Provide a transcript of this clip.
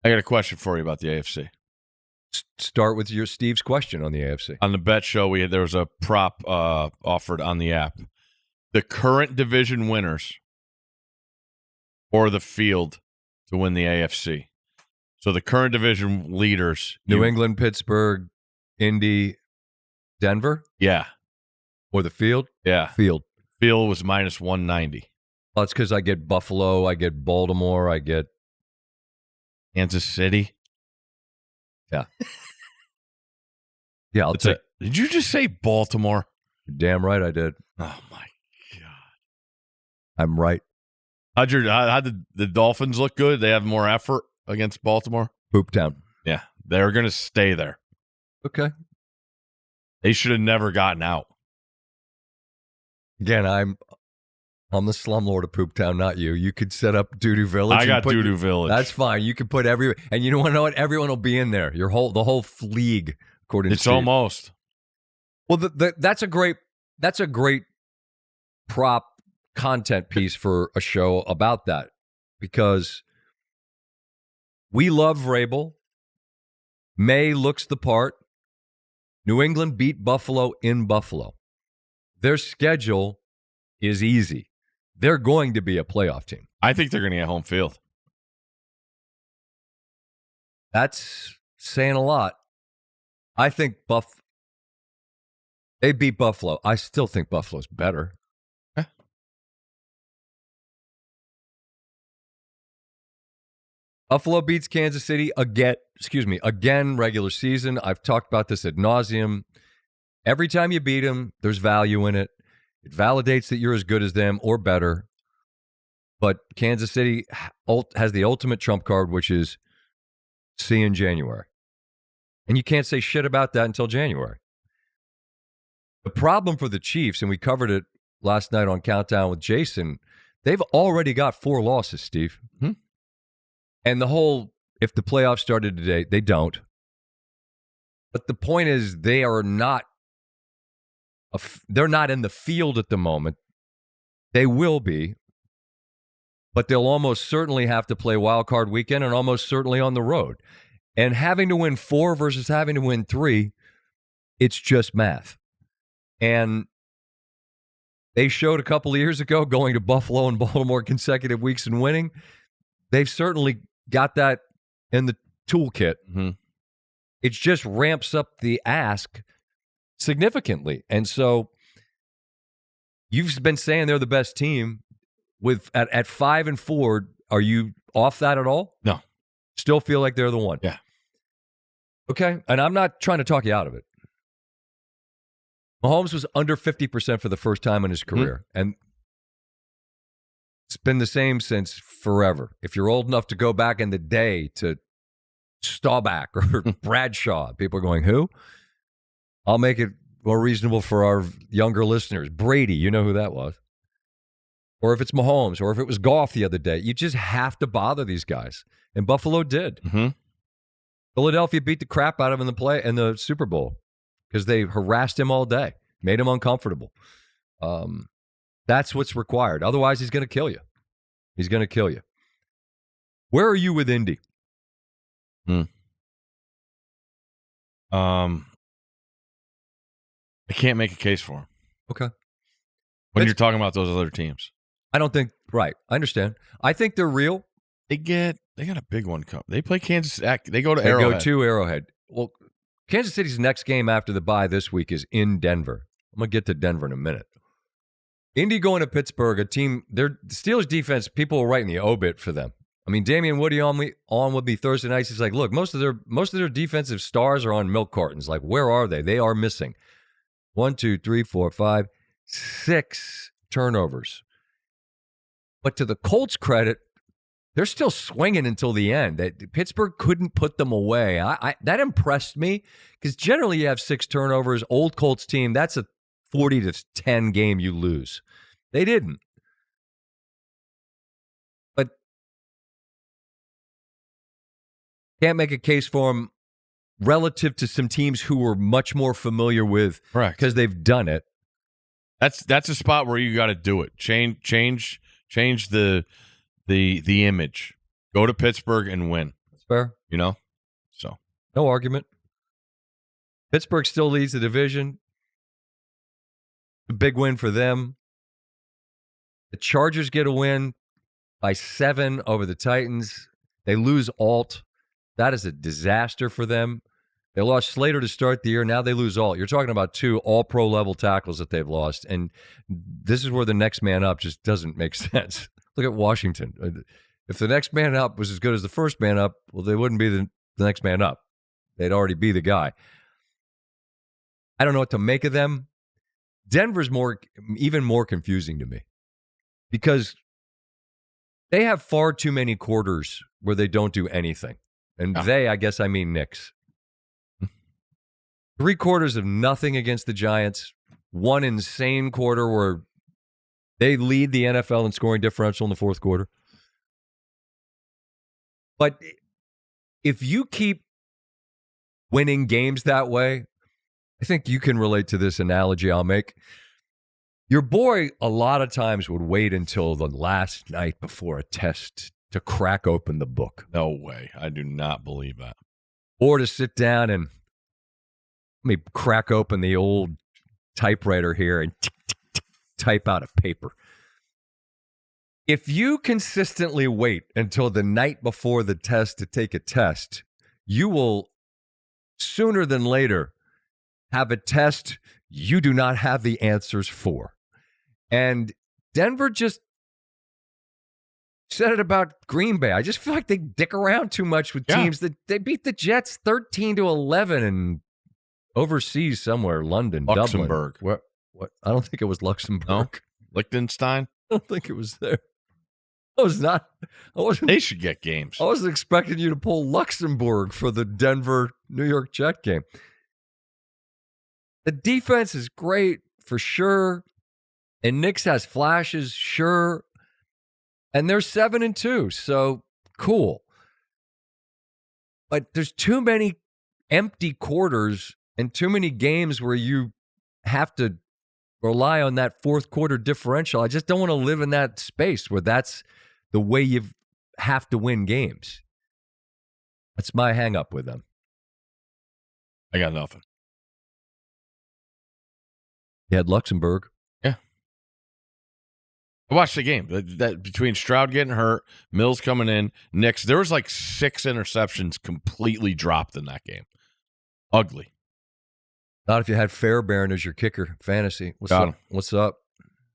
I got a question for you about the AFC. Start with your Steve's question on the AFC. On the bet show, there was a prop offered on the app. The current division winners or the field to win the AFC. So the current division leaders. New England, Pittsburgh, Indy, Denver? Yeah. Or the field? Yeah. Field. Field was minus 190. Well, that's because I get Buffalo, I get Baltimore, I get Kansas City. Yeah. Yeah, I'll take. Did you just say Baltimore? Damn right I did. Oh, my God. I'm right. How did the Dolphins look good? They have more effort against Baltimore? Poop town. Yeah. They're going to stay there. Okay. They should have never gotten out. Again, I'm the slumlord of Poop Town, not you. You could set up Doo-Doo Village. I got Doo-Doo Village. That's fine. You could put and you don't know what? Everyone will be in there. The whole league, according to Steve. Almost. Well, that's a great prop content piece for a show about that, because we love Vrabel. May looks the part. New England beat Buffalo in Buffalo. Their schedule is easy. They're going to be a playoff team. I think they're going to get home field. That's saying a lot. I think they beat Buffalo. I still think Buffalo's better. Buffalo beats Kansas City again, regular season. I've talked about this ad nauseum. Every time you beat them, there's value in it. It validates that you're as good as them or better. But Kansas City has the ultimate trump card, which is see you in January. And you can't say shit about that until January. The problem for the Chiefs, and we covered it last night on Countdown with Jason, they've already got 4 losses, Steve. Mm-hmm. And the whole, if the playoffs started today, they don't. But the point is, they are not. They're not in the field at the moment. They will be, but they'll almost certainly have to play wild card weekend and almost certainly on the road. And having to win 4 versus having to win 3, it's just math. And they showed a couple of years ago going to Buffalo and Baltimore consecutive weeks and winning. They've certainly got that in the toolkit. Mm-hmm. It just ramps up the ask significantly. And so you've been saying they're the best team. At 5-4, are you off that at all? No. Still feel like they're the one? Yeah. Okay. And I'm not trying to talk you out of it. Mahomes was under 50% for the first time in his career. Mm-hmm. And it's been the same since forever. If you're old enough to go back in the day to Staubach or Bradshaw, people are going, who? I'll make it more reasonable for our younger listeners. Brady, you know who that was. Or if it's Mahomes, or if it was Goff the other day. You just have to bother these guys. And Buffalo did. Mm-hmm. Philadelphia beat the crap out of him in the Super Bowl because they harassed him all day, made him uncomfortable. That's what's required. Otherwise, he's going to kill you. He's going to kill you. Where are you with Indy? I can't make a case for him. Okay. When you're talking about those other teams. I don't think, right. I understand. I think they're real. They got a big one coming. They play Kansas. They go to Arrowhead. They go to Arrowhead. Well, Kansas City's next game after the bye this week is in Denver. I'm going to get to Denver in a minute. Indy going to Pittsburgh, a team, the Steelers defense, people are writing the obit for them. I mean, Damian Woody on with me Thursday nights. He's like, look, most of their defensive stars are on milk cartons. Like, where are they? They are missing 1, 2, 3, 4, 5, 6 turnovers. But to the Colts' credit, they're still swinging until the end. Pittsburgh couldn't put them away. That impressed me because generally you have 6 turnovers. Old Colts team, that's a 40-10 game you lose. They didn't. But can't make a case for them relative to some teams who we're much more familiar with because they've done it. That's a spot where you got to do it. Change the image. Go to Pittsburgh and win. Fair. So No argument. Pittsburgh still leads the division. A big win for them. The Chargers get a win by 7 over the Titans. They lose Alt. That is a disaster for them. They lost Slater to start the year. Now they lose Alt. You're talking about 2 all-pro level tackles that they've lost. And this is where the next man up just doesn't make sense. Look at Washington. If the next man up was as good as the first man up, well, they wouldn't be the next man up. They'd already be the guy. I don't know what to make of them. Denver's even more confusing to me because they have far too many quarters where they don't do anything. And I guess I mean Knicks. 3 quarters of nothing against the Giants. 1 insane quarter where they lead the NFL in scoring differential in the fourth quarter. But if you keep winning games that way, I think you can relate to this analogy I'll make. Your boy a lot of times would wait until the last night before a test to crack open the book. No way. I do not believe that. Or to sit down and let me crack open the old typewriter here and type out a paper. If you consistently wait until the night before the test to take a test, you will sooner than later have a test you do not have the answers for. And Denver just said it about Green Bay. I just feel like they dick around too much with teams. That they beat the Jets 13-11 and overseas somewhere, London, Luxembourg. Dublin. What? I don't think it was Luxembourg. No? Liechtenstein? I don't think it was there. I wasn't. They should get games. I wasn't expecting you to pull Luxembourg for the Denver-New York Jet game. The defense is great for sure. And Knicks has flashes, sure. And they're 7-2, so cool. But there's too many empty quarters and too many games where you have to rely on that fourth quarter differential. I just don't want to live in that space where that's the way you have to win games. That's my hang up with them. I got nothing. You had Luxembourg. Yeah. I watched the game. That between Stroud getting hurt, Mills coming in, Knicks, there was like 6 interceptions completely dropped in that game. Ugly. Not if you had Fairbairn as your kicker, fantasy. What's up?